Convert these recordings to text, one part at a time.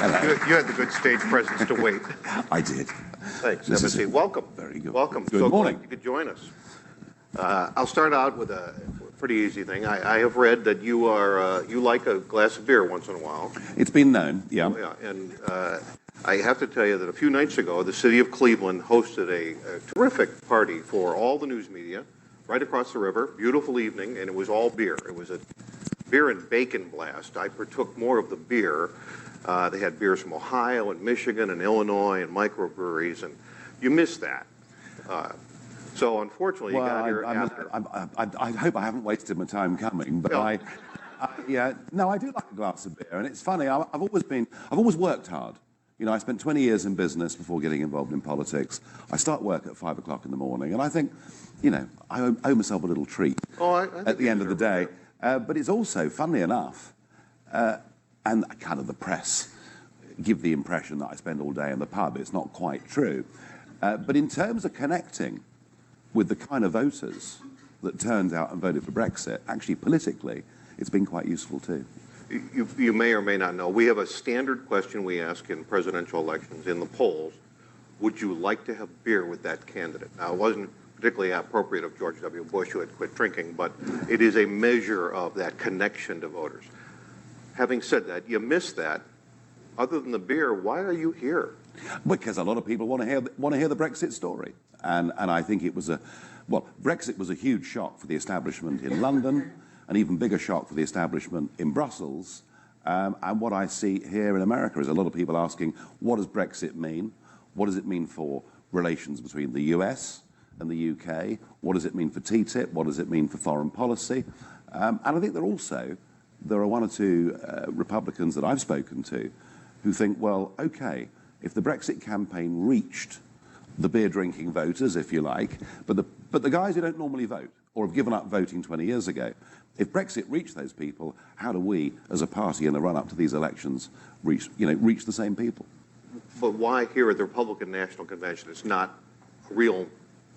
You had the good stage presence to wait. I did. Thanks. Have a seat. Welcome. Very good. Welcome. Good so morning. glad you could join us. I'll start out with a pretty easy thing. I have read that you are you like a glass of beer once in a while. It's been known, yeah. Oh, yeah. And I have to tell you that a few nights ago, the city of Cleveland hosted a terrific party for all the news media right across the river. Beautiful evening, and it was all beer. It was a beer and bacon blast. I partook more of the beer. They had beers from Ohio and Michigan and Illinois and microbreweries, and you missed that. So unfortunately, you got here after. I hope I haven't wasted my time coming, but No. no, I do like a glass of beer, and it's funny. I've always worked hard. You know, I spent 20 years in business before getting involved in politics. I start work at 5 o'clock in the morning, and I think, you know, I owe myself a little treat I at the end of the day. But it's also, funnily enough, and kind of the press give the impression that I spend all day in the pub. It's not quite true. But in terms of connecting with the kind of voters that turned out and voted for Brexit, actually politically, it's been quite useful too. You may or may not know, we have a standard question we ask in presidential elections in the polls. Would you like to have beer with that candidate? Now, it wasn't particularly appropriate of George W. Bush, who had quit drinking, but it is a measure of that connection to voters. Having said that, you missed that. Other than the beer, why are you here? Because a lot of people want to hear the Brexit story, and I think it was Brexit was a huge shock for the establishment in London, an even bigger shock for the establishment in Brussels, and what I see here in America is a lot of people asking, what does Brexit mean? What does it mean for relations between the US and the UK? What does it mean for TTIP? What does it mean for foreign policy? And I think there are one or two Republicans that I've spoken to who think, well, okay, if the Brexit campaign reached the beer-drinking voters, if you like, but the guys who don't normally vote or have given up voting 20 years ago, if Brexit reached those people, how do we, as a party in the run-up to these elections, reach the same people? But why here at the Republican National Convention? It's not a real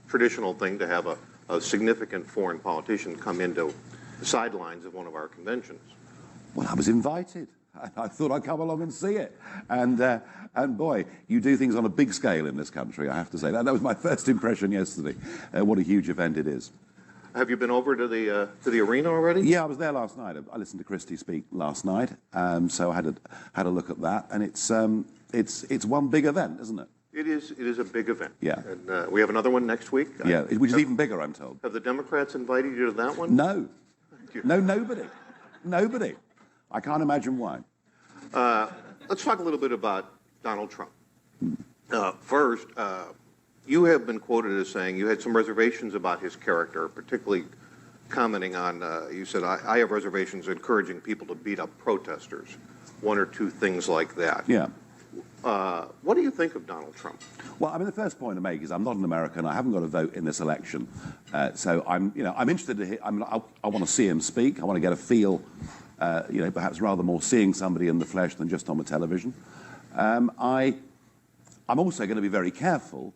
traditional thing to have a significant foreign politician come into the sidelines of one of our conventions. Well, I was invited. I thought I'd come along and see it. And boy, you do things on a big scale in this country, I have to say. That was my first impression yesterday. What a huge event it is. Have you been over to the arena already? Yeah, I was there last night. I listened to Christie speak last night, so I had a look at that. And it's one big event, isn't it? It is a big event. Yeah. And we have another one next week. Yeah, which is even bigger, I'm told. Have the Democrats invited you to that one? No. No, nobody. I can't imagine why. Let's talk a little bit about Donald Trump. First, you have been quoted as saying you had some reservations about his character, particularly commenting on, you said, I have reservations encouraging people to beat up protesters, one or two things like that. Yeah. What do you think of Donald Trump? Well, I mean, the first point to make is I'm not an American. I haven't got a vote in this election, so I'm interested to hear. I want to see him speak. I want to get a feel, perhaps rather more seeing somebody in the flesh than just on the television. I'm also going to be very careful.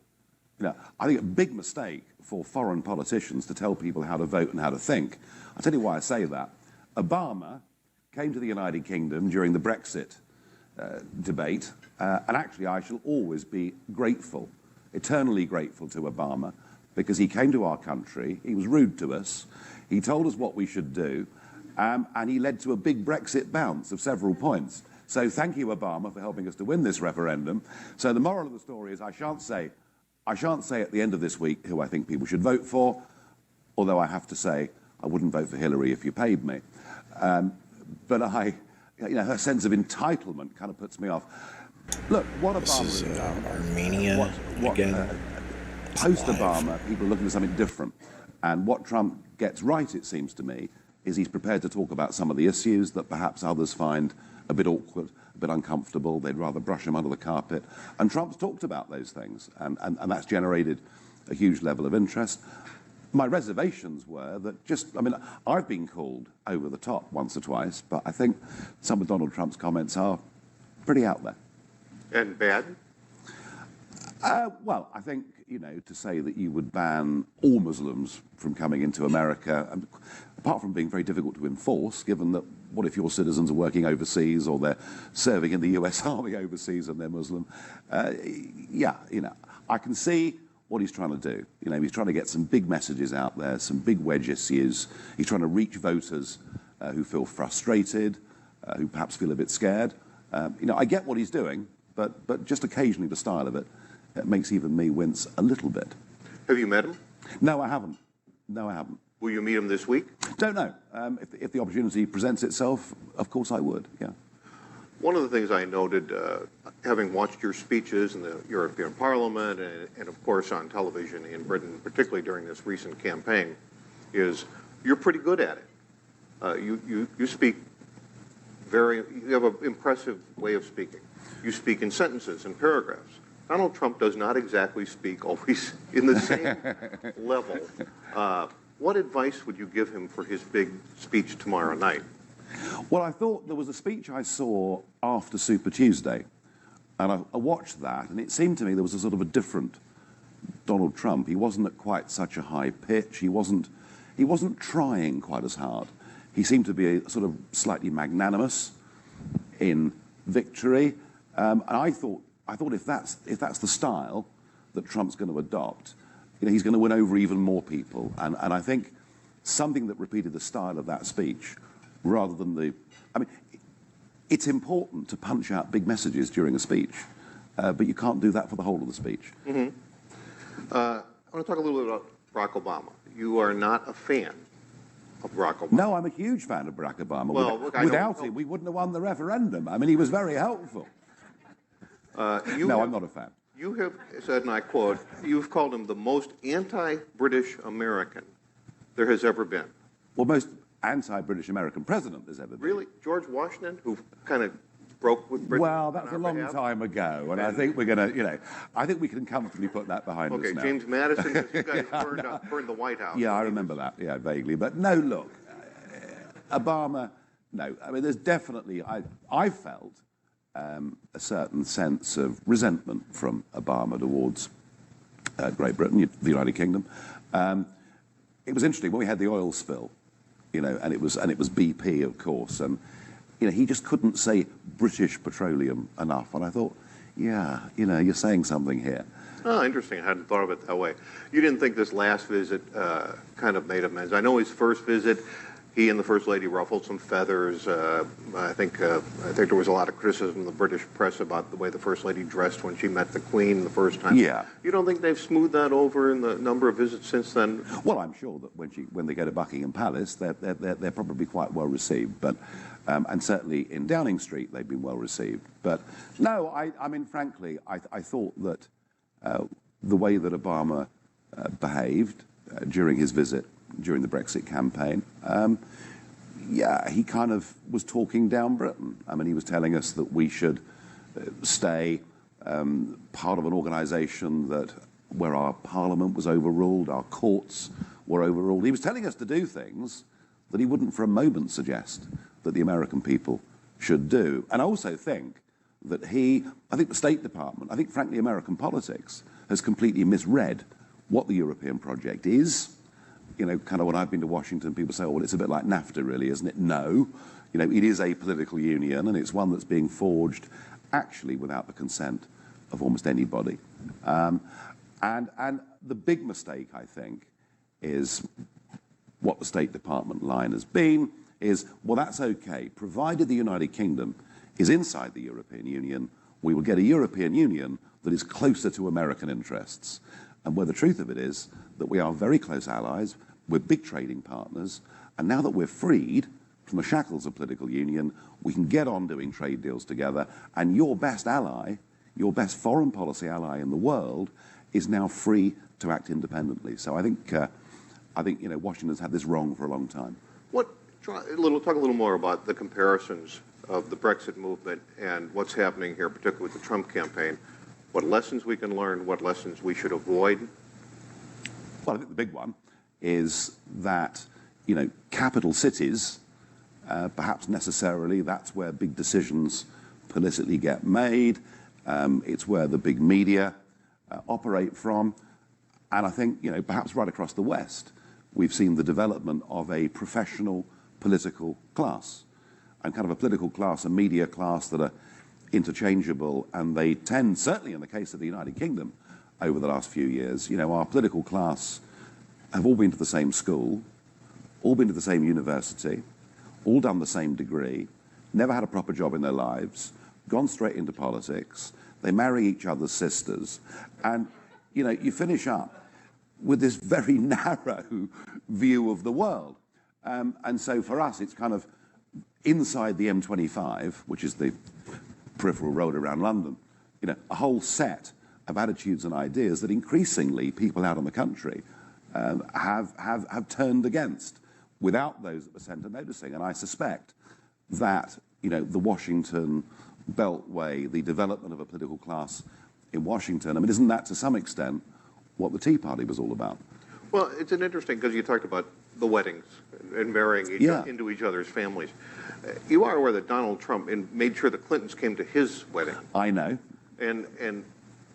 I think a big mistake for foreign politicians to tell people how to vote and how to think. I'll tell you why I say that. Obama came to the United Kingdom during the Brexit debate, and actually I shall always be grateful, eternally grateful to Obama, because he came to our country, he was rude to us, he told us what we should do, and he led to a big Brexit bounce of several points. So thank you, Obama, for helping us to win this referendum. So the moral of the story is I shan't say at the end of this week who I think people should vote for, although I have to say I wouldn't vote for Hillary if you paid me. But her sense of entitlement kind of puts me off. Look, what Obama This is Armenia again. Post-Obama, people are looking for something different. And what Trump gets right, it seems to me, is he's prepared to talk about some of the issues that perhaps others find a bit awkward, a bit uncomfortable. They'd rather brush them under the carpet. And Trump's talked about those things, and that's generated a huge level of interest. My reservations were that I've been called over the top once or twice, but I think some of Donald Trump's comments are pretty out there. And bad? Well, I think, to say that you would ban all Muslims from coming into America, apart from being very difficult to enforce, given that what if your citizens are working overseas or they're serving in the US Army overseas and they're Muslim? Yeah, I can see what he's trying to do. He's trying to get some big messages out there, some big wedge issues. He's trying to reach voters who feel frustrated, who perhaps feel a bit scared. I get what he's doing, but just occasionally the style of it makes even me wince a little bit. Have you met him? No, I haven't. No, I haven't. Will you meet him this week? Don't know. If the opportunity presents itself, of course I would, yeah. One of the things I noted, having watched your speeches in the European Parliament and of course on television in Britain, particularly during this recent campaign, is you're pretty good at it. You speak you have an impressive way of speaking. You speak in sentences and paragraphs. Donald Trump does not exactly speak always in the same level. What advice would you give him for his big speech tomorrow night? Well, I thought there was a speech I saw after Super Tuesday, and I watched that, and it seemed to me there was a sort of a different Donald Trump. He wasn't at quite such a high pitch. He wasn't trying quite as hard. He seemed to be sort of slightly magnanimous in victory, and I thought if that's the style that Trump's going to adopt, he's going to win over even more people. And I think something that repeated the style of that speech, rather than it's important to punch out big messages during a speech, but you can't do that for the whole of the speech. Mm-hmm. I want to talk a little bit about Barack Obama. You are not a fan of Barack Obama. No, I'm a huge fan of Barack Obama. Well, without him, we wouldn't have won the referendum. He was very helpful. No, I'm not a fan. You have said, and I quote, you've called him the most anti-British American there has ever been. Well, most anti-British American president there's ever been. Really? George Washington, who kind of broke with Britain? Well, that's a long time ago, and I think we're going to, I think we can comfortably put that behind us now. Okay, James Madison, you guys burned the White House. Yeah, I remember that, vaguely. But no, look, Obama, no. There's definitely, I felt a certain sense of resentment from Obama towards Great Britain, the United Kingdom. It was interesting when we had the oil spill, and it was BP, of course, and he just couldn't say British Petroleum enough, and I thought, yeah, you're saying something here. Oh, interesting. I hadn't thought of it that way. You didn't think this last visit kind of made amends? I know his first visit, he and the First Lady ruffled some feathers. I think there was a lot of criticism in the British press about the way the First Lady dressed when she met the Queen the first time. Yeah. You don't think they've smoothed that over in the number of visits since then? Well, I'm sure that when they go to Buckingham Palace, they're probably quite well received. But and certainly in Downing Street, they've been well received. But no, frankly, I thought that the way that Obama behaved during his visit, during the Brexit campaign, he kind of was talking down Britain. He was telling us that we should stay part of an organisation where our parliament was overruled, our courts were overruled. He was telling us to do things that he wouldn't for a moment suggest that the American people should do. And I also think that I think the State Department, I think frankly American politics has completely misread what the European project is. Kind of when I've been to Washington, people say, oh, well, it's a bit like NAFTA, really, isn't it? No. It is a political union, and it's one that's being forged actually without the consent of almost anybody. And the big mistake, I think, is what the State Department line has been, is, well, that's okay. Provided the United Kingdom is inside the European Union, we will get a European Union that is closer to American interests. And where the truth of it is that we are very close allies, we're big trading partners, and now that we're freed from the shackles of political union, we can get on doing trade deals together, and your best ally, your best foreign policy ally in the world, is now free to act independently. So I think Washington's had this wrong for a long time. Talk a little more about the comparisons of the Brexit movement and what's happening here, particularly with the Trump campaign. What lessons we can learn, what lessons we should avoid? Well, I think the big one is that, capital cities, perhaps necessarily, that's where big decisions politically get made. It's where the big media operate from. And I think, perhaps right across the West, we've seen the development of a professional political class. and kind of a political class, a media class that are interchangeable, and they tend, certainly in the case of the United Kingdom over the last few years, you know, our political class have all been to the same school, all been to the same university, all done the same degree, never had a proper job in their lives, gone straight into politics, they marry each other's sisters, and, you know, you finish up with this very narrow view of the world. And so for us, it's kind of inside the M25, which is the peripheral road around London, you know, a whole set of attitudes and ideas that increasingly people out in the country have turned against without those at the centre noticing. And I suspect that, you know, the Washington Beltway, the development of a political class in Washington, I mean, isn't that to some extent what the Tea Party was all about? Well, it's an interesting, because you talked about the weddings and marrying into each other's families. You are aware that Donald Trump made sure the Clintons came to his wedding. I know. And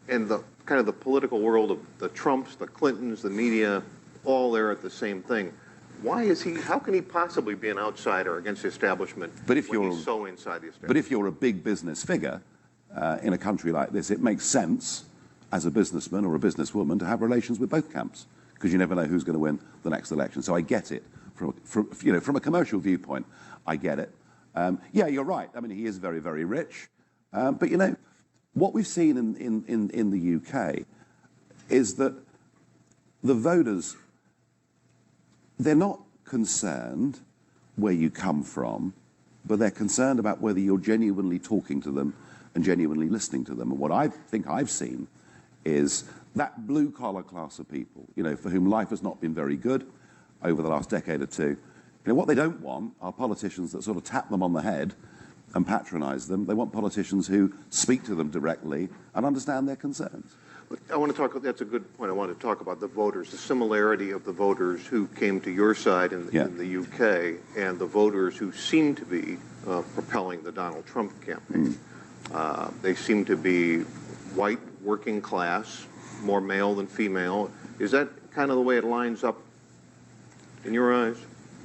the kind of the political world of the Trumps, the Clintons, the media, all there at the same thing. Why is he? How can he possibly be an outsider against the establishment when he's so inside the establishment? But if you're a big business figure in a country like this, it makes sense as a businessman or a businesswoman to have relations with both camps, because you never know who's going to win the next election. So I get it from a commercial viewpoint. I get it. Yeah, you're right. I mean, he is very, very rich. But you know, what we've seen in the UK is that the voters, they're not concerned where you come from, but they're concerned about whether you're genuinely talking to them and genuinely listening to them. And what I think I've seen is that blue-collar class of people, you know, for whom life has not been very good over the last decade or two. You know, what they don't want are politicians that sort of tap them on the head and patronise them. They want politicians who speak to them directly and understand their concerns. I want to talk, that's a good point. I want to talk about the voters, the similarity of the voters who came to your side in the UK and the voters who seem to be propelling the Donald Trump campaign. They seem to be white, working class, more male than female. Is that kind of the way it lines up in your eyes?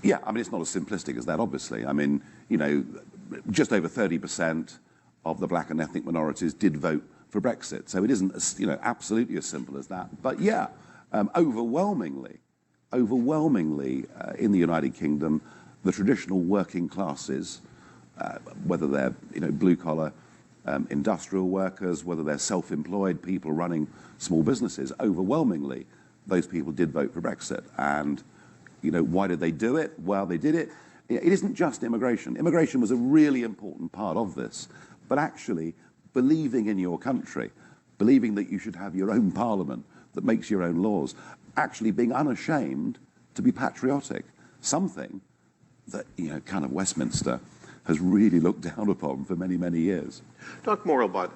Yeah, I mean, it's not as simplistic as that, obviously. I mean, you know, just over 30% of the black and ethnic minorities did vote for Brexit. So it isn't, you know, absolutely as simple as that. But yeah, overwhelmingly, in the United Kingdom, the traditional working classes, whether they're, you know, blue-collar industrial workers, whether they're self-employed people running small businesses, overwhelmingly, those people did vote for Brexit. And, you know, why did they do it? Well, they did it. It isn't just immigration. Immigration was a really important part of this, but actually believing in your country, believing that you should have your own parliament that makes your own laws, actually being unashamed to be patriotic, something that, you know, kind of Westminster has really looked down upon for many, many years. Talk more about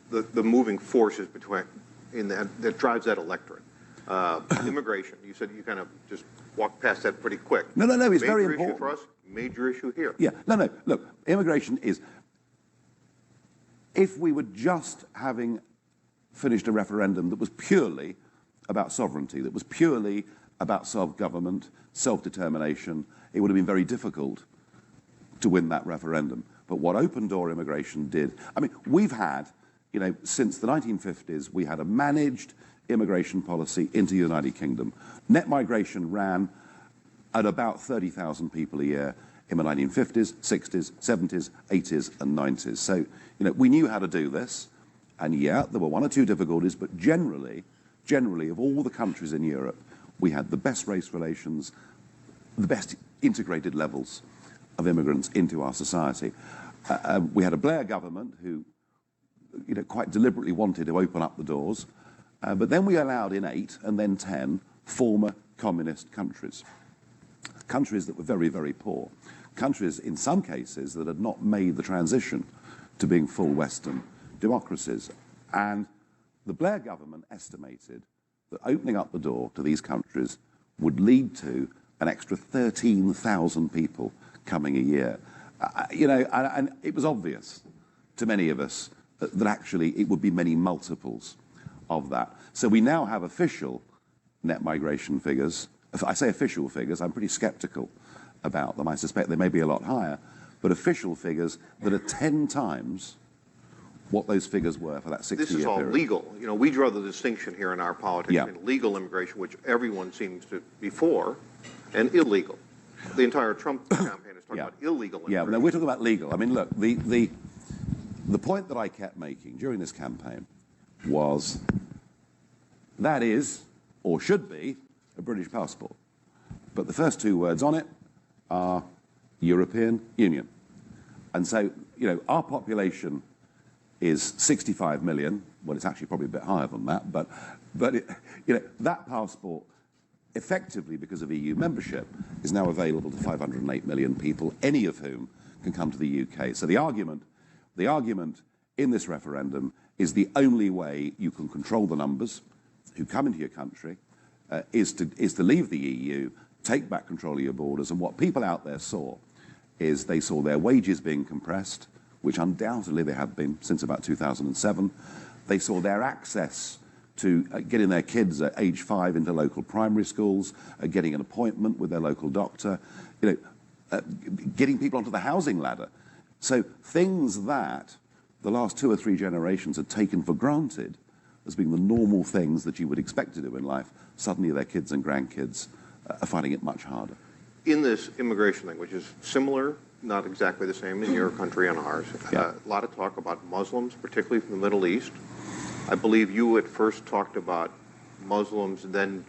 the moving forces that drives that electorate. Immigration, you said you kind of just walked past that pretty quick. No, it's very important. Major issue for us, major issue here. Yeah, look, immigration is, if we were just having finished a referendum that was purely about sovereignty, that was purely about self-government, self-determination, it would have been very difficult to win that referendum. But what open-door immigration did, I mean, we've had, you know, since the 1950s, we had a managed immigration policy into the United Kingdom. Net migration ran at about 30,000 people a year in the 1950s, 60s, 70s, 80s, and 90s. So, you know, we knew how to do this. And yeah, there were one or two difficulties, but generally, of all the countries in Europe, we had the best race relations, the best integrated levels of immigrants into our society. We had a Blair government who, you know, quite deliberately wanted to open up the doors, but then we allowed in 8 and then 10 former communist countries that were very, very poor, countries in some cases that had not made the transition to being full Western democracies. And the Blair government estimated that opening up the door to these countries would lead to an extra 13,000 people coming a year. You know, and it was obvious to many of us that actually it would be many multiples of that. So we now have official net migration figures. If I say official figures, I'm pretty skeptical about them. I suspect they may be a lot higher. but official figures that are 10 times what those figures were for that 60-year period. This is all legal. You know, we draw the distinction here in our politics Yeah. between legal immigration, which everyone seems to be for, and illegal. The entire Trump campaign is talking about illegal immigration. Yeah, no, we're talking about legal. I mean, look, the point that I kept making during this campaign was that is, or should be, a British passport. But the first two words on it are European Union. And so, you know, our population is 65 million. Well, it's actually probably a bit higher than that, but it, you know, that passport, effectively because of EU membership, is now available to 508 million people, any of whom can come to the UK. So the argument in this referendum is the only way you can control the numbers who come into your country is to leave the EU, take back control of your borders, and what people out there saw is they saw their wages being compressed, which undoubtedly they have been since about 2007. They saw their access to getting their kids at age 5 into local primary schools, getting an appointment with their local doctor, you know, getting people onto the housing ladder. So things that the last 2 or 3 generations had taken for granted as being the normal things that you would expect to do in life, suddenly their kids and grandkids are finding it much harder. In this immigration thing, which is similar, not exactly the same in your country and ours, a lot of talk about Muslims, particularly from the Middle East. I believe you at first talked about Muslims, then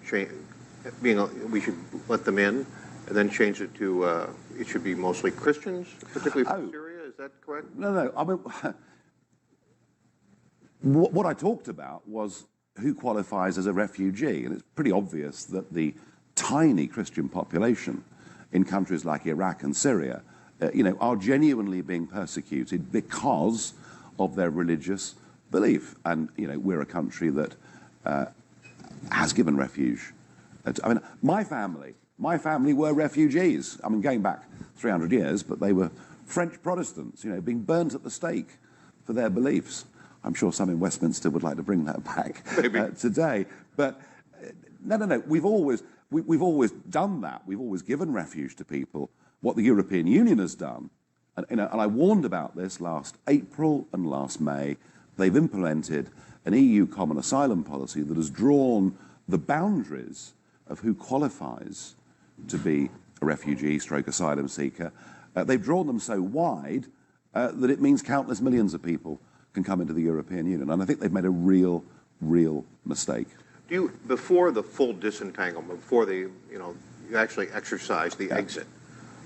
we should let them in, and then change it to it should be mostly Christians, particularly from Syria. Is that correct? No. I mean, what I talked about was who qualifies as a refugee, and it's pretty obvious that the tiny Christian population in countries like Iraq and Syria, you know, are genuinely being persecuted because of their religious belief. And, you know, we're a country that has given refuge. I mean, my family were refugees. I mean, going back 300 years, but they were French Protestants, you know, being burnt at the stake for their beliefs. I'm sure some in Westminster would like to bring that back today. But no. We've always done that. We've always given refuge to people. What the European Union has done, and, you know, and I warned about this last April and last May, they've implemented an EU common asylum policy that has drawn the boundaries of who qualifies to be a refugee stroke asylum seeker. They've drawn them so wide that it means countless millions of people can come into the European Union. And I think they've made a real mistake. Do you, before the full disentanglement, before the, you know, you actually exercise the exit,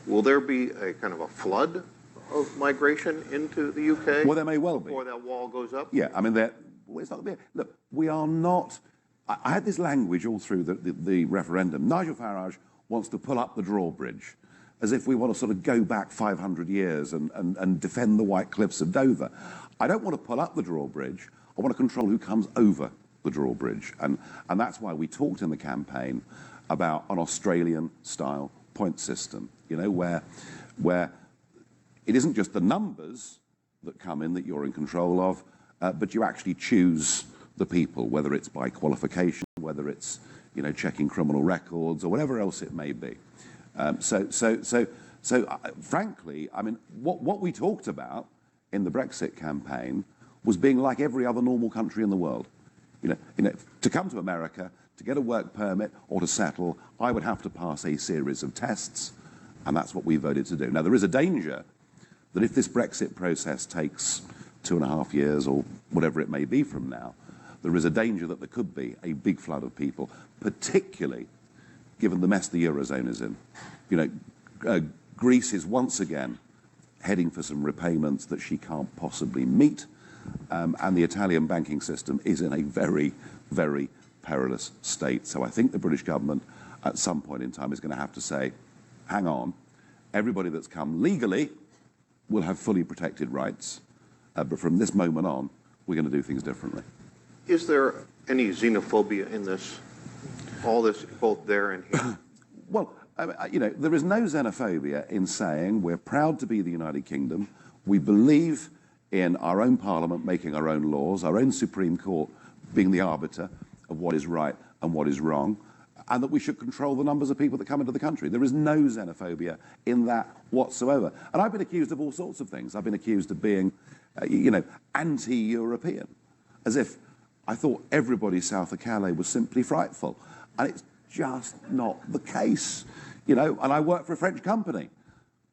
will there be a kind of a flood of migration into the UK? Well, there may well be. Before that wall goes up? Yeah, I mean, it's not. Look, we are not. I had this language all through the referendum. Nigel Farage wants to pull up the drawbridge, as if we want to sort of go back 500 years and defend the White Cliffs of Dover. I don't want to pull up the drawbridge. I want to control who comes over the drawbridge. And that's why we talked in the campaign about an Australian-style point system, you know, where it isn't just the numbers that come in that you're in control of, but you actually choose the people, whether it's by qualification, whether it's, you know, checking criminal records or whatever else it may be. Frankly, I mean, what we talked about in the Brexit campaign was being like every other normal country in the world. You know, to come to America, to get a work permit or to settle, I would have to pass a series of tests, and that's what we voted to do. Now, there is a danger that if this Brexit process takes 2.5 years or whatever it may be from now, there is a danger that there could be a big flood of people, particularly given the mess the Eurozone is in. You know, Greece is once again heading for some repayments that she can't possibly meet, and the Italian banking system is in a very, very perilous state. So I think the British government at some point in time is going to have to say, hang on, everybody that's come legally will have fully protected rights, but from this moment on, we're going to do things differently. Is there any xenophobia in this, all this, both there and here? Well, you know, there is no xenophobia in saying we're proud to be the United Kingdom. We believe in our own parliament making our own laws, our own Supreme Court being the arbiter of what is right and what is wrong. and that we should control the numbers of people that come into the country. There is no xenophobia in that whatsoever. And I've been accused of all sorts of things. I've been accused of being, anti-European, as if I thought everybody south of Calais was simply frightful. And it's just not the case, And I worked for a French company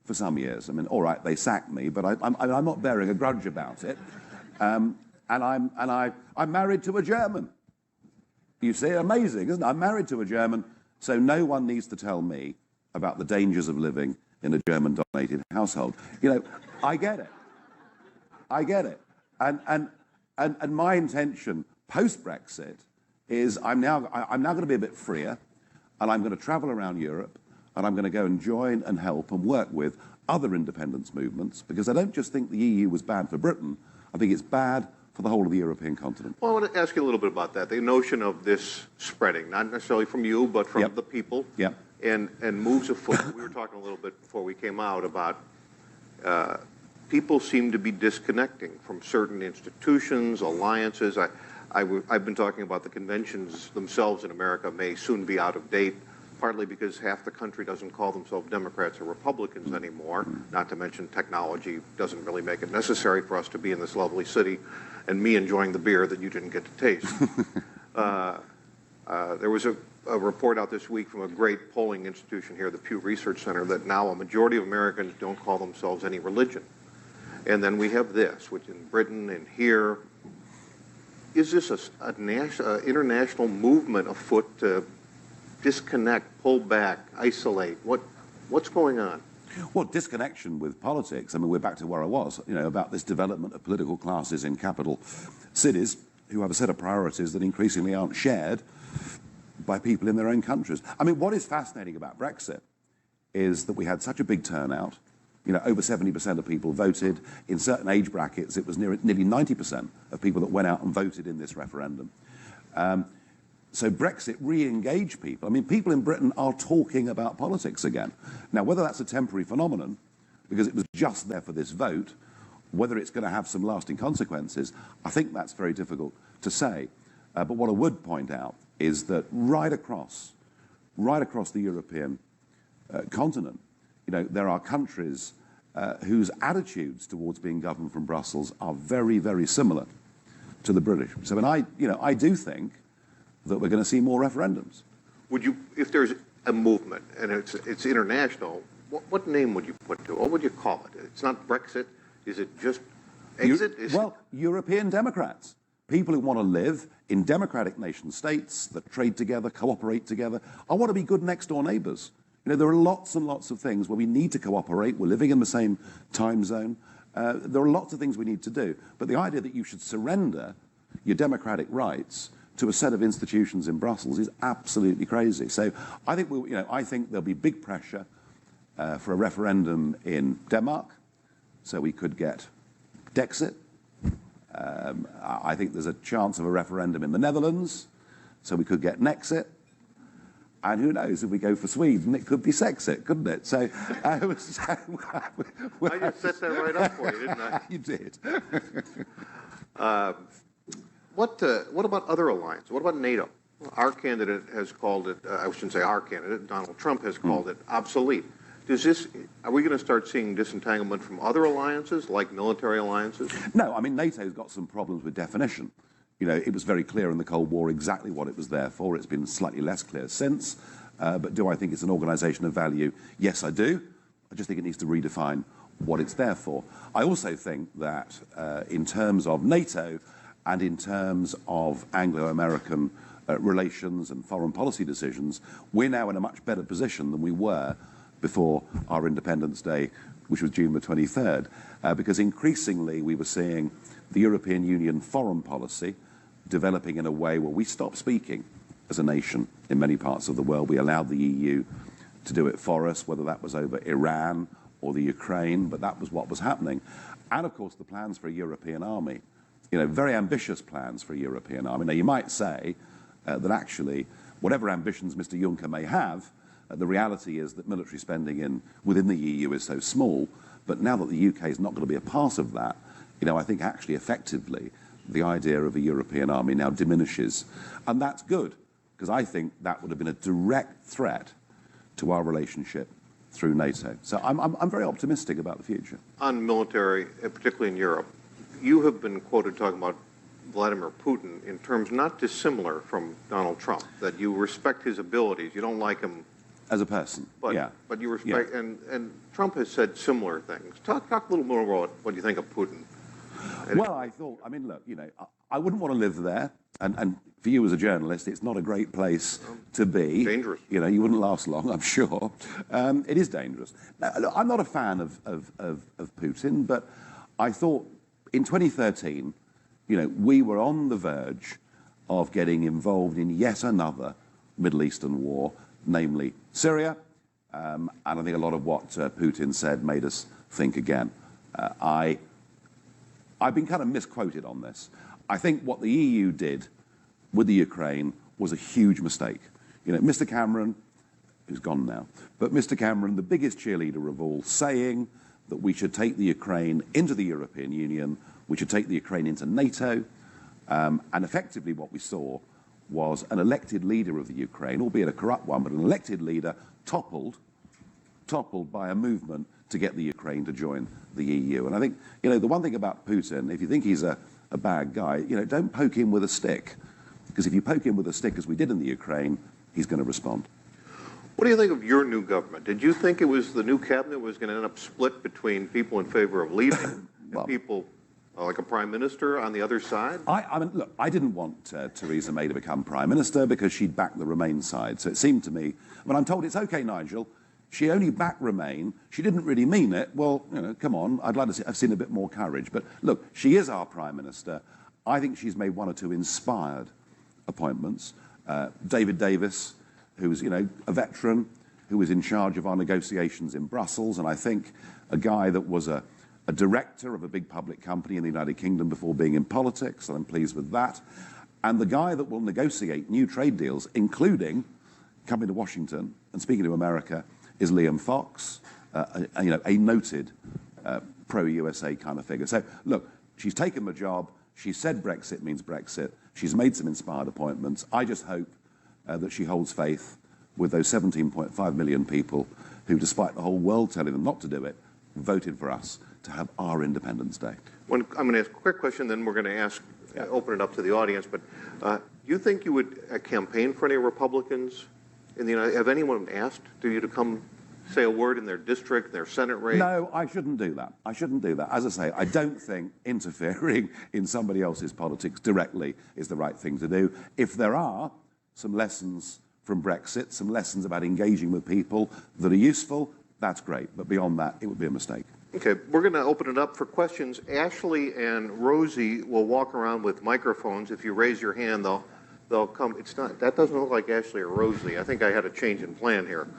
for some years. I mean, all right, they sacked me, but I'm not bearing a grudge about it. And I'm married to a German. You see, amazing, isn't it? I'm married to a German, so no one needs to tell me about the dangers of living in a German-dominated household. I get it. I get it. And my intention post-Brexit is I'm now going to be a bit freer, and I'm going to travel around Europe, and I'm going to go and join and help and work with other independence movements, because I don't just think the EU was bad for Britain, I think it's bad for the whole of the European continent. Well, I want to ask you a little bit about that, the notion of this spreading, not necessarily from you, but from the people, and moves afoot. We were talking a little bit before we came out about people seem to be disconnecting from certain institutions, alliances. I've been talking about the conventions themselves in America may soon be out of date, partly because half the country doesn't call themselves Democrats or Republicans anymore, not to mention technology doesn't really make it necessary for us to be in this lovely city, and me enjoying the beer that you didn't get to taste. There was a report out this week from a great polling institution here, the Pew Research Center, that now a majority of Americans don't call themselves any religion. And then we have this, which in Britain and here, is this an international movement afoot to disconnect, pull back, isolate? What's going on? Well, disconnection with politics. I mean, we're back to where I was, about this development of political classes in capital cities who have a set of priorities that increasingly aren't shared by people in their own countries. I mean, what is fascinating about Brexit is that we had such a big turnout. Over 70% of people voted. In certain age brackets, it was nearly 90% of people that went out and voted in this referendum. So Brexit re-engaged people. I mean, people in Britain are talking about politics again. Now, whether that's a temporary phenomenon, because it was just there for this vote, whether it's going to have some lasting consequences, I think that's very difficult to say. But what I would point out is that right across the European continent, there are countries whose attitudes towards being governed from Brussels are very, very similar to the British. So, I do think that we're going to see more referendums. Would you, if there's a movement and it's international, what name would you put to it? What would you call it? It's not Brexit. Is it just exit? European Democrats. People who want to live in democratic nation states that trade together, cooperate together. I want to be good next door neighbours. There are lots and lots of things where we need to cooperate. We're living in the same time zone. There are lots of things we need to do. But the idea that you should surrender your democratic rights to a set of institutions in Brussels is absolutely crazy. So I think I think there'll be big pressure for a referendum in Denmark, so we could get Dexit. I think there's a chance of a referendum in the Netherlands, so we could get Nexit. And who knows, if we go for Sweden, it could be Sexit, couldn't it? So, I just set that right up for you, didn't I? You did. What about other alliances? What about NATO? Our candidate has called it, I shouldn't say our candidate, Donald Trump has called it obsolete. Are we going to start seeing disentanglement from other alliances, like military alliances? No, I mean, NATO's got some problems with definition. It was very clear in the Cold War exactly what it was there for. It's been slightly less clear since. But do I think it's an organisation of value? Yes, I do. I just think it needs to redefine what it's there for. I also think that in terms of NATO and in terms of Anglo-American relations and foreign policy decisions, we're now in a much better position than we were before our Independence Day, which was June the 23rd, because increasingly we were seeing the European Union foreign policy developing in a way where we stopped speaking as a nation in many parts of the world. We allowed the EU to do it for us, whether that was over Iran or the Ukraine, but that was what was happening. And of course the plans for a European army, very ambitious plans for a European army. Now you might say that actually whatever ambitions Mr. Juncker may have, the reality is that military spending within the EU is so small, but now that the UK is not going to be a part of that, I think actually effectively the idea of a European army now diminishes. And that's good, because I think that would have been a direct threat to our relationship through NATO. So I'm very optimistic about the future. On military, particularly in Europe, you have been quoted talking about Vladimir Putin in terms not dissimilar from Donald Trump, that you respect his abilities, you don't like him As a person, but, yeah. But you respect, Yeah. and Trump has said similar things. Talk a little more about what you think of Putin. Well, I thought, I mean, look, you know, I wouldn't want to live there. And for you as a journalist, it's not a great place to be. Dangerous. You know, you wouldn't last long, I'm sure. It is dangerous. Now, look, I'm not a fan of Putin, but I thought in 2013, you know, we were on the verge of getting involved in yet another Middle Eastern war, namely Syria. And I think a lot of what Putin said made us think again. I've been kind of misquoted on this. I think what the EU did with the Ukraine was a huge mistake. You know, Mr. Cameron, who's gone now, but Mr. Cameron, the biggest cheerleader of all, saying that we should take the Ukraine into the European Union, we should take the Ukraine into NATO, and effectively what we saw was an elected leader of the Ukraine, albeit a corrupt one, but an elected leader toppled by a movement to get the Ukraine to join the EU. And I think, you know, the one thing about Putin, if you think he's a bad guy, you know, don't poke him with a stick. Because if you poke him with a stick, as we did in the Ukraine, he's going to respond. What do you think of your new government? Did you think it was the new cabinet was going to end up split between people in favor of leaving Well, and people like a prime minister on the other side? I mean, look, I didn't want Theresa May to become prime minister because she'd backed the Remain side. So it seemed to me, when I'm told it's okay, Nigel, she only backed Remain, she didn't really mean it. Well, you know, come on, I'd like to see, I've seen a bit more courage. But look, she is our prime minister. I think she's made one or two inspired appointments. David Davis, who's, you know, a veteran, who was in charge of our negotiations in Brussels, and I think a guy that was a director of a big public company in the United Kingdom before being in politics, and I'm pleased with that. And the guy that will negotiate new trade deals, including coming to Washington and speaking to America, is Liam Fox, you know, a noted pro-USA kind of figure. So, look, she's taken the job. She said Brexit means Brexit. She's made some inspired appointments. I just hope that she holds faith with those 17.5 million people who, despite the whole world telling them not to do it, voted for us to have our Independence Day. I'm going to ask a quick question, then we're going to ask, open it up to the audience. But you think you would campaign for any Republicans in the United States? Have anyone asked you to come say a word in their district, their Senate race? No, I shouldn't do that. I shouldn't do that. As I say, I don't think interfering in somebody else's politics directly is the right thing to do. If there are some lessons from Brexit, some lessons about engaging with people that are useful, that's great. But beyond that, it would be a mistake. Okay, we're going to open it up for questions. Ashley and Rosie will walk around with microphones. If you raise your hand, they'll come. It's not, that doesn't look like Ashley or Rosie. I think I had a change in plan here.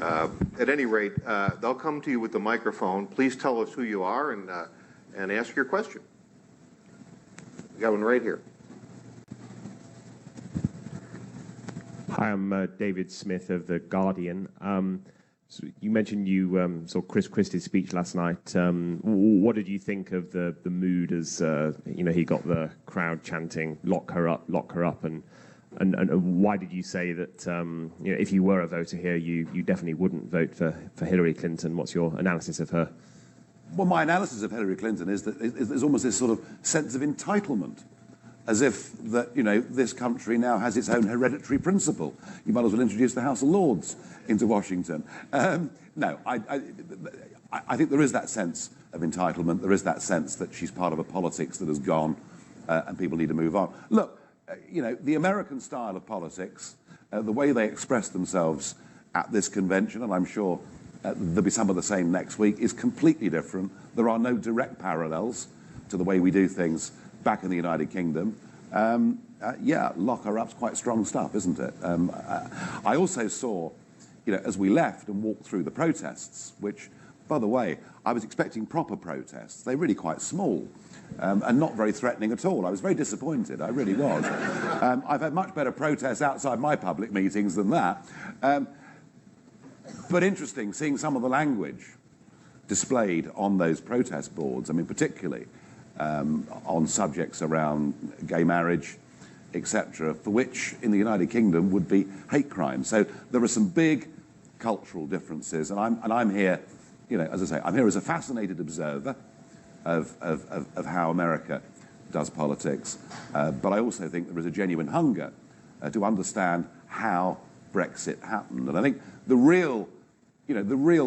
At any rate, they'll come to you with the microphone. Please tell us who you are and ask your question. We got one right here. Hi, I'm David Smith of The Guardian. So you mentioned you saw Chris Christie's speech last night. What did you think of the mood as you know, he got the crowd chanting "Lock her up," and why did you say that you know, if you were a voter here, you definitely wouldn't vote for Hillary Clinton? What's your analysis of her? Well, my analysis of Hillary Clinton is that there's almost this sort of sense of entitlement, as if that, you know, this country now has its own hereditary principle. You might as well introduce the House of Lords into Washington. No, I think there is that sense of entitlement. There is that sense that she's part of a politics that has gone and people need to move on. Look, you know, the American style of politics, the way they express themselves at this convention, and I'm sure there'll be some of the same next week, is completely different. There are no direct parallels to the way we do things back in the United Kingdom. Yeah, lock her up's quite strong stuff, isn't it? I also saw, you know, as we left and walked through the protests, which, by the way, I was expecting proper protests. They're really quite small and not very threatening at all. I was very disappointed, I really was. I've had much better protests outside my public meetings than that. But interesting, seeing some of the language displayed on those protest boards, I mean, particularly on subjects around gay marriage, etc., for which in the United Kingdom would be hate crime. So there are some big cultural differences, and I'm here, as I say, I'm here as a fascinated observer of how America does politics, but I also think there is a genuine hunger to understand how Brexit happened. And I think the real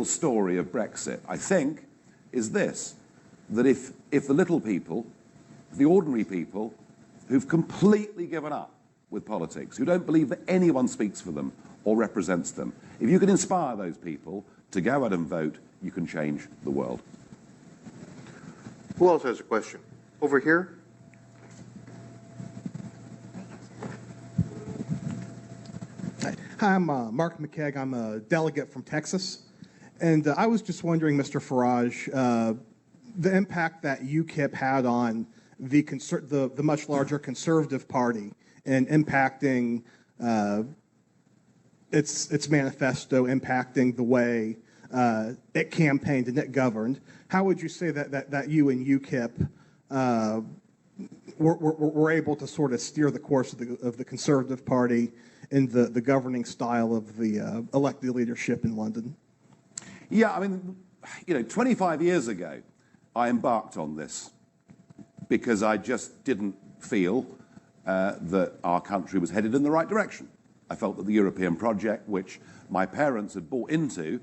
story of Brexit, I think, is this, that if the little people, the ordinary people, who've completely given up with politics, who don't believe that anyone speaks for them or represents them, if you can inspire those people to go out and vote, you can change the world. Who else has a question? Over here? Hi, I'm Mark McKegg. I'm a delegate from Texas. And I was just wondering, Mr. Farage, the impact that UKIP had on the much larger Conservative Party and impacting its manifesto, impacting the way it campaigned and it governed. How would you say that you and UKIP were able to sort of steer the course of the Conservative Party in the governing style of the elected leadership in London? Yeah, I mean, 25 years ago, I embarked on this because I just didn't feel that our country was headed in the right direction. I felt that the European project, which my parents had bought into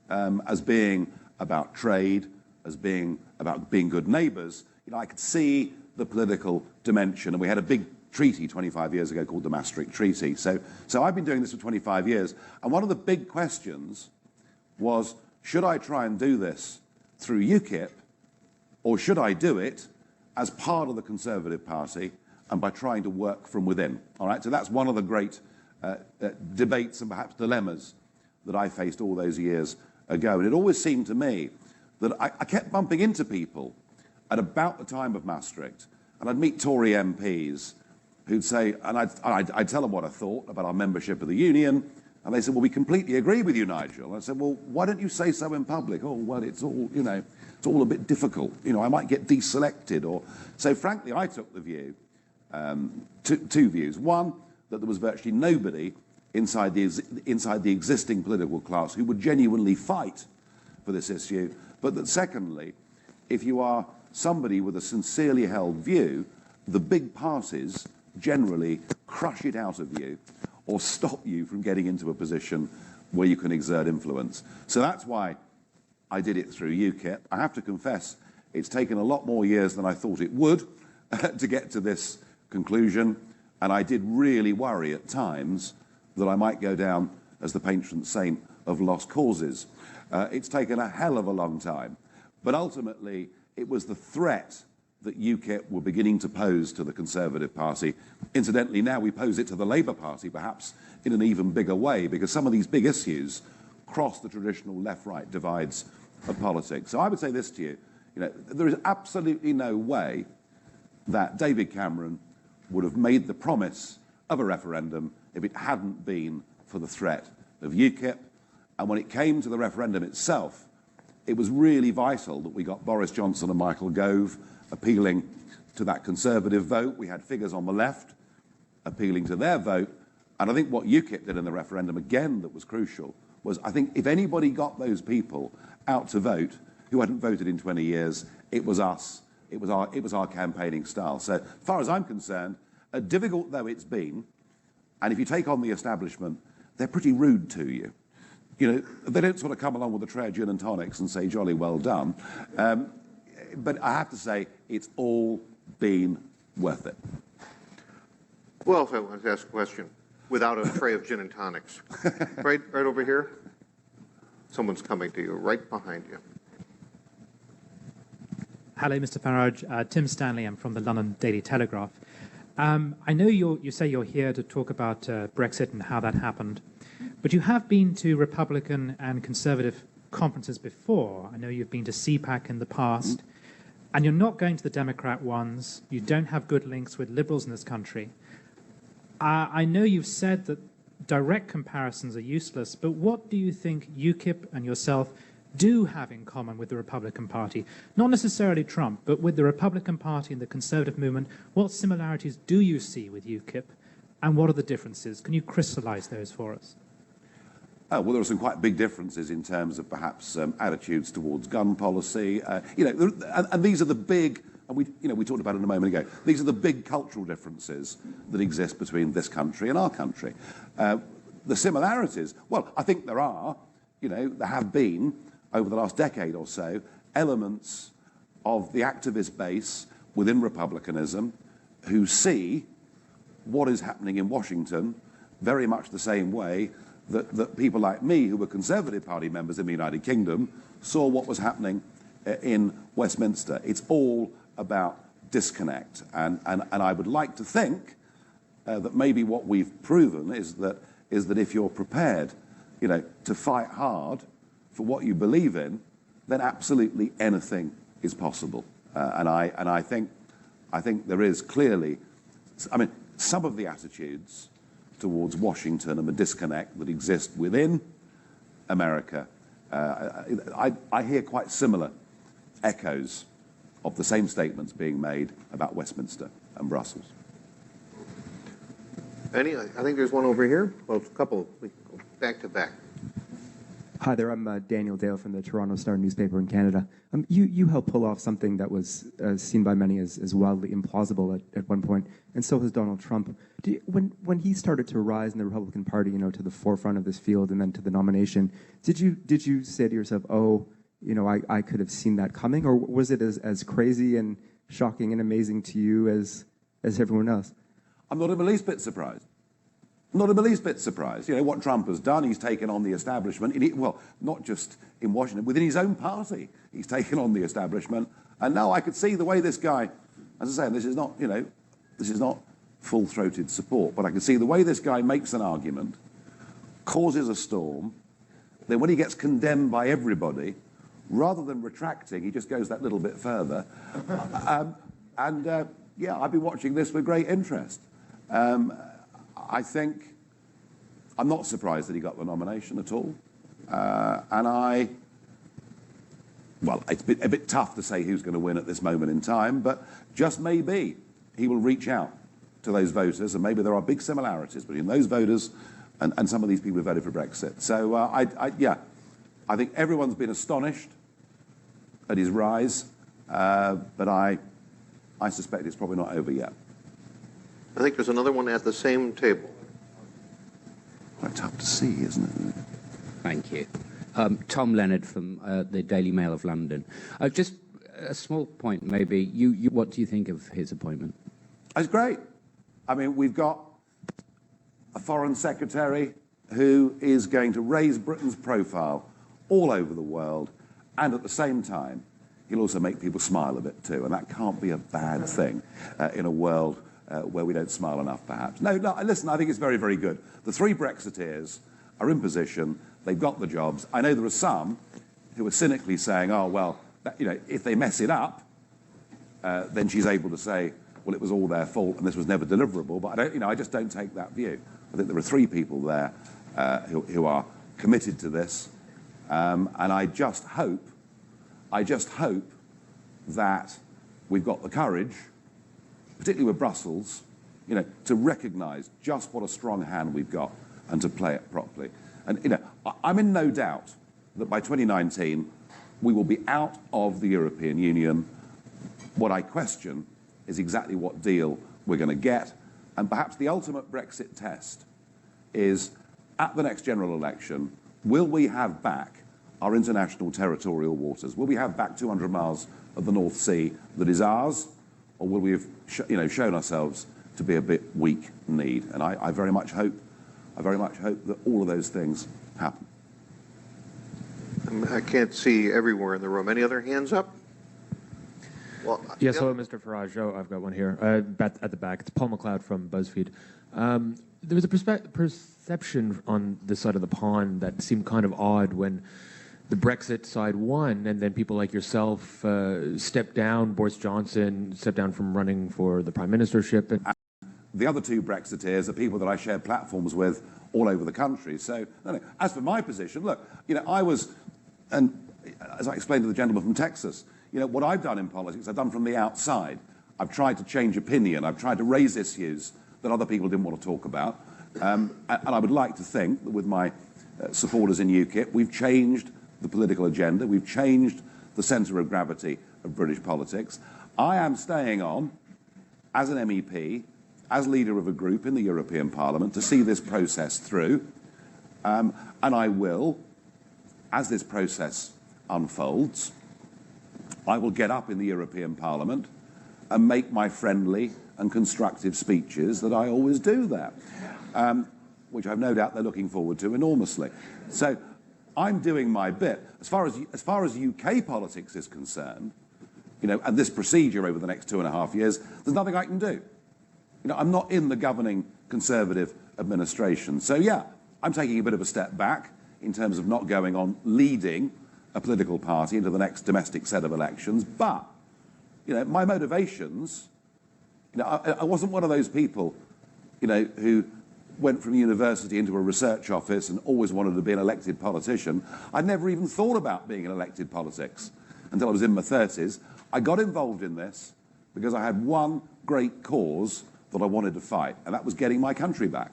as being about trade, as being about being good neighbours, I could see the political dimension. And we had a big treaty 25 years ago called the Maastricht Treaty. So I've been doing this for 25 years. And one of the big questions was, should I try and do this through UKIP, or should I do it as part of the Conservative Party and by trying to work from within? All right, so that's one of the great debates and perhaps dilemmas that I faced all those years ago. And it always seemed to me that I kept bumping into people at about the time of Maastricht, and I'd meet Tory MPs who'd say, and I'd tell them what I thought about our membership of the Union, and they said, well, we completely agree with you, Nigel. And I said, well, why don't you say so in public? Oh, well, it's all, it's all a bit difficult. I might get deselected. So frankly, I took the view, two views. One, that there was virtually nobody inside the existing political class who would genuinely fight for this issue, but that secondly, if you are somebody with a sincerely held view, the big parties generally crush it out of you or stop you from getting into a position where you can exert influence. So that's why I did it through UKIP. I have to confess, it's taken a lot more years than I thought it would to get to this conclusion, and I did really worry at times that I might go down as the patron saint of lost causes. It's taken a hell of a long time, but ultimately it was the threat that UKIP were beginning to pose to the Conservative Party. Incidentally, now we pose it to the Labour Party, perhaps in an even bigger way, because some of these big issues cross the traditional left-right divides of politics. So I would say this to you, there is absolutely no way that David Cameron would have made the promise of a referendum if it hadn't been for the threat of UKIP. And when it came to the referendum itself, it was really vital that we got Boris Johnson and Michael Gove appealing to that Conservative vote. We had figures on the left appealing to their vote. And I think what UKIP did in the referendum, again, that was crucial, was I think if anybody got those people out to vote who hadn't voted in 20 years, it was us. It was our campaigning style. So as far as I'm concerned, difficult though it's been, and if you take on the establishment, they're pretty rude to you. They don't sort of come along with a tray of gin and tonics and say, jolly well done. But I have to say, it's all been worth it. Who else wants to ask a question without a tray of gin and tonics? Right over here. Someone's coming to you, right behind you. Hello, Mr. Farage. Tim Stanley. I'm from the London Daily Telegraph. I know you say you're here to talk about Brexit and how that happened, but you have been to Republican and Conservative conferences before. I know you've been to CPAC in the past, and you're not going to the Democrat ones. You don't have good links with liberals in this country. I know you've said that direct comparisons are useless, but what do you think UKIP and yourself do have in common with the Republican Party? Not necessarily Trump, but with the Republican Party and the conservative movement, what similarities do you see with UKIP, and what are the differences? Can you crystallize those for us? Well, there are some quite big differences in terms of perhaps attitudes towards gun policy. And these are the big, and we talked about it a moment ago, these are the big cultural differences that exist between this country and our country. The similarities, well, I think there are, there have been, over the last decade or so, elements of the activist base within republicanism who see what is happening in Washington very much the same way that people like me, who were Conservative Party members in the United Kingdom, saw what was happening in Westminster. It's all about disconnect. And I would like to think that maybe what we've proven is that if you're prepared, to fight hard for what you believe in, then absolutely anything is possible. And I think there is clearly, some of the attitudes towards Washington and the disconnect that exist within America, I hear quite similar echoes of the same statements being made about Westminster and Brussels. I think there's one over here. Well, a couple, we can go back to back. Hi there, I'm Daniel Dale from the Toronto Star newspaper in Canada. You helped pull off something that was seen by many as wildly implausible at one point, and so has Donald Trump. When he started to rise in the Republican Party, to the forefront of this field and then to the nomination, did you say to yourself, oh, I could have seen that coming, or was it as crazy and shocking and amazing to you as everyone else? I'm not in the least bit surprised. Not in the least bit surprised. What Trump has done, he's taken on the establishment, not just in Washington, within his own party, he's taken on the establishment. And now I could see the way this guy, as I say, this is not full-throated support, but I can see the way this guy makes an argument, causes a storm, then when he gets condemned by everybody, rather than retracting, he just goes that little bit further. Yeah, I've been watching this with great interest. I think I'm not surprised that he got the nomination at all. It's a bit tough to say who's going to win at this moment in time, but just maybe he will reach out to those voters, and maybe there are big similarities between those voters and some of these people who voted for Brexit. So, I think everyone's been astonished at his rise, but I suspect it's probably not over yet. I think there's another one at the same table. Quite tough to see, isn't it? Thank you. Tom Leonard from the Daily Mail of London. Just a small point, maybe. What do you think of his appointment? It's great. We've got a foreign secretary who is going to raise Britain's profile all over the world, and at the same time, he'll also make people smile a bit too, and that can't be a bad thing in a world where we don't smile enough, perhaps. No, listen, I think it's very, very good. The three Brexiteers are in position. They've got the jobs. I know there are some who are cynically saying, oh, well, if they mess it up, then she's able to say, well, it was all their fault and this was never deliverable. But I just don't take that view. I think there are three people there who are committed to this. And I just hope that we've got the courage, particularly with Brussels, to recognise just what a strong hand we've got and to play it properly. And, I'm in no doubt that by 2019, we will be out of the European Union. What I question is exactly what deal we're going to get. And perhaps the ultimate Brexit test is, at the next general election, will we have back our international territorial waters? Will we have back 200 miles of the North Sea that is ours? Or will we have shown ourselves to be a bit weak-kneed? And I very much hope that all of those things happen. I can't see everywhere in the room. Any other hands up? Well, yes, hello, Mr. Farage. Oh, I've got one here at the back. It's Paul McLeod from BuzzFeed. There was a perception on this side of the pond that seemed kind of odd when the Brexit side won, and then people like yourself stepped down. Boris Johnson stepped down from running for the prime ministership. And the other two Brexiteers are people that I share platforms with all over the country. So, as for my position, look, I was, and as I explained to the gentleman from Texas, what I've done in politics, I've done from the outside. I've tried to change opinion. I've tried to raise issues that other people didn't want to talk about. And I would like to think that with my supporters in UKIP, we've changed the political agenda. We've changed the centre of gravity of British politics. I am staying on as an MEP, as leader of a group in the European Parliament, to see this process through. And I will, as this process unfolds, I will get up in the European Parliament and make my friendly and constructive speeches that I always do there, which I've no doubt they're looking forward to enormously. So I'm doing my bit. As far as UK politics is concerned, and this procedure over the next 2.5 years, there's nothing I can do. I'm not in the governing Conservative administration. So yeah, I'm taking a bit of a step back in terms of not going on leading a political party into the next domestic set of elections. But, my motivations, I wasn't one of those people, who went from university into a research office and always wanted to be an elected politician. I'd never even thought about being in elected politics until I was in my 30s. I got involved in this because I had one great cause that I wanted to fight, and that was getting my country back.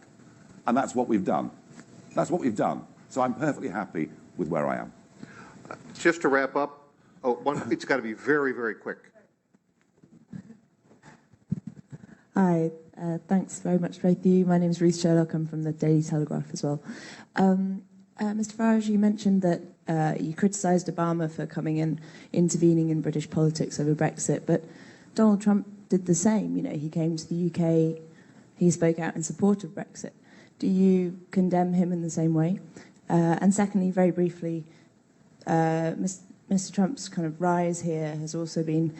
And that's what we've done. That's what we've done. So I'm perfectly happy with where I am. Just to wrap up, it's got to be very, very quick. Hi, thanks very much, both of you. My name is Ruth Sherlock. I'm from the Daily Telegraph as well. Mr. Farage, you mentioned that you criticised Obama for coming in, intervening in British politics over Brexit, but Donald Trump did the same. He came to the UK, he spoke out in support of Brexit. Do you condemn him in the same way? And secondly, very briefly, Mr. Trump's kind of rise here has also been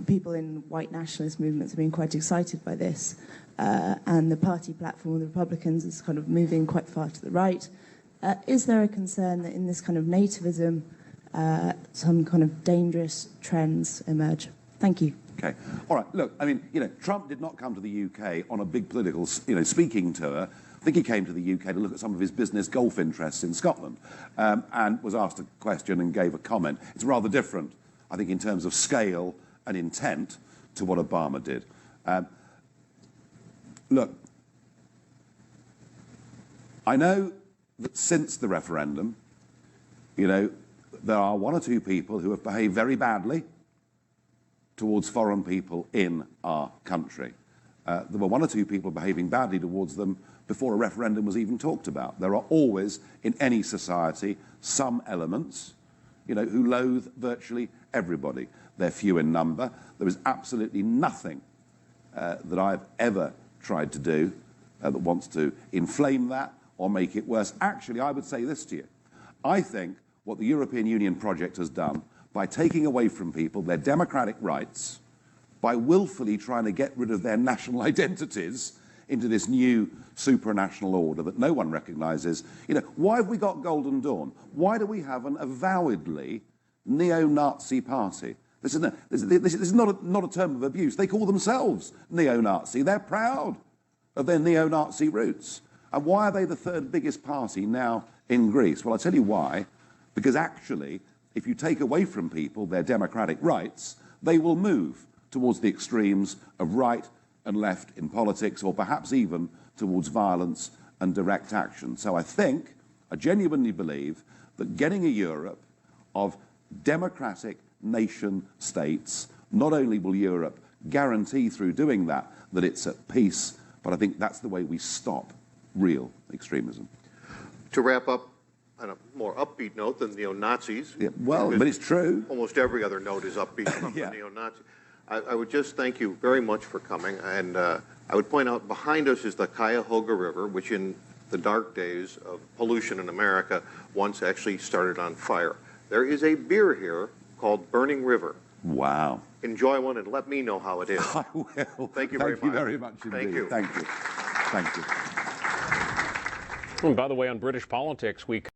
people in white nationalist movements have been quite excited by this. And the party platform of the Republicans is kind of moving quite far to the right. Is there a concern that in this kind of nativism, some kind of dangerous trends emerge? Thank you. Okay. All right. Look, Trump did not come to the UK on a big political, speaking tour. I think he came to the UK to look at some of his business golf interests in Scotland, and was asked a question and gave a comment. It's rather different, I think, in terms of scale and intent to what Obama did. Look, I know that since the referendum, there are one or two people who have behaved very badly towards foreign people in our country. There were one or two people behaving badly towards them before a referendum was even talked about. There are always, in any society, some elements, who loathe virtually everybody. They're few in number. There is absolutely nothing that I've ever tried to do that wants to inflame that or make it worse. Actually, I would say this to you. I think what the European Union project has done by taking away from people their democratic rights, by willfully trying to get rid of their national identities into this new supranational order that no one recognises. Why have we got Golden Dawn? Why do we have an avowedly neo-Nazi party? This is not a term of abuse. They call themselves neo-Nazi. They're proud of their neo-Nazi roots. And why are they the third biggest party now in Greece? Well, I'll tell you why. Because actually, if you take away from people their democratic rights, they will move towards the extremes of right and left in politics, or perhaps even towards violence and direct action. So I genuinely believe that getting a Europe of democratic nation states, not only will Europe guarantee through doing that it's at peace, but I think that's the way we stop real extremism. To wrap up on a more upbeat note than neo-Nazis. Yeah, well, but it's true. Almost every other note is upbeat from Yeah. the neo-Nazi. I would just thank you very much for coming, and I would point out behind us is the Cuyahoga River, which in the dark days of pollution in America once actually started on fire. There is a beer here called Burning River. Wow. Enjoy one and let me know how it is. I will. Thank you very much. Thank you very much indeed. Thank you. Thank you. Thank you. And by the way, on British politics, we